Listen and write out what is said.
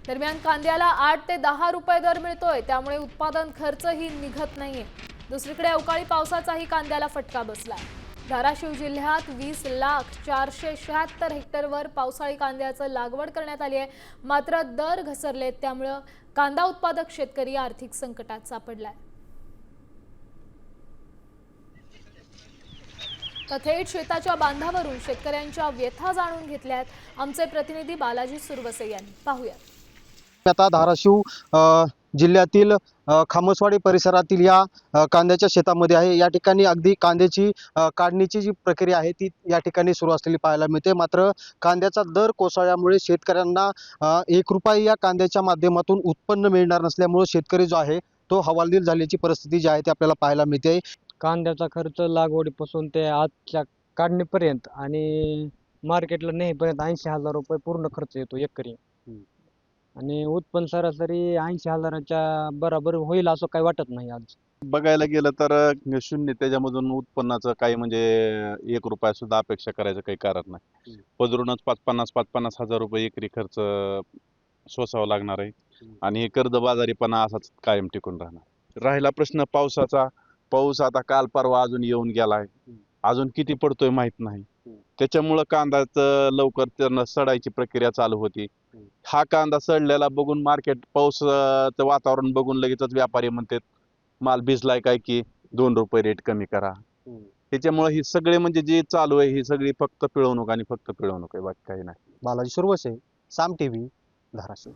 दरम्यान कांद्याला 8 ते 10 रुपये दर मिळतोय, त्यामुळे उत्पादन खर्चही निघत नाहीये। दुसरीकडे अवकाळी पावसाचाही कांद्याला फटका बसलाय। धाराशिव जिल्ह्यात 20,476 हेक्टरवर पावसाळी कांद्याचं लागवड करण्यात आली आहे, मात्र दर घसरलेत, त्यामुळे कांदा उत्पादक शेतकरी आर्थिक संकटात सापडलाय। थेट शेताच्या बांधावरून शेतकऱ्यांच्या व्यथा जाणून घेतल्यात आमचे प्रतिनिधी बालाजी सुरवसे यांनी। पाहूयात। आता धाराशिव जिल्ह्यातील खामसवाडी परिसरातील या कांद्याच्या शेतामध्ये आहे। या ठिकाणी अगदी कांद्याची काढणीची जी प्रक्रिया आहे ती या ठिकाणी सुरू असलेली पाहायला मिळते। मात्र कांद्याचा दर कोसळल्यामुळे शेतकऱ्यांना 1 रुपया या कांद्याच्या माध्यमातून उत्पन्न मिळणार नसल्यामुळे शेतकरी जो आहे तो हवालदिल झाल्याची परिस्थिती जी आहे ती आपल्याला पाहायला मिळते। कांद्याचा खर्च लागवडीपासून ते आजच्या काढणीपर्यंत आणि मार्केटला नेईपर्यंत 80,000 रुपये पूर्ण खर्च येतो एकरी। आणि उत्पन्न सरासरी 80,000च्या बरोबर होईल असं काही वाटत नाही आज। बघायला गेलं तर शून्य त्याच्यामधून उत्पन्नाचं काही म्हणजे 1 रुपया सुद्धा अपेक्षा करायचं काही कारण नाही। पदरूनच 50,000 रुपये एकरी खर्च सोसावा लागणार आहे आणि हे कर्जबाजारीपणा असाच कायम टिकून राहणार। राहिला प्रश्न पावसाचा, पाऊस आता काल परवा अजून येऊन गेलाय, अजून किती पडतोय माहित नाही। त्याच्यामुळं कांद्याचं लवकर त्यांना सडायची प्रक्रिया चालू होती। हा कांदा सडलेला बघून मार्केट पावसाचं वातावरण बघून लगेचच व्यापारी म्हणतात माल भिजलाय काय की 2 रुपये रेट कमी करा। त्याच्यामुळे ही सगळे म्हणजे जे चालू आहे ही सगळी फक्त पिळवणूक आणि फक्त पिळवणूक आहे, बाकी काही नाही। बालाजी सुरवसे, साम टीव्ही, धाराशिव।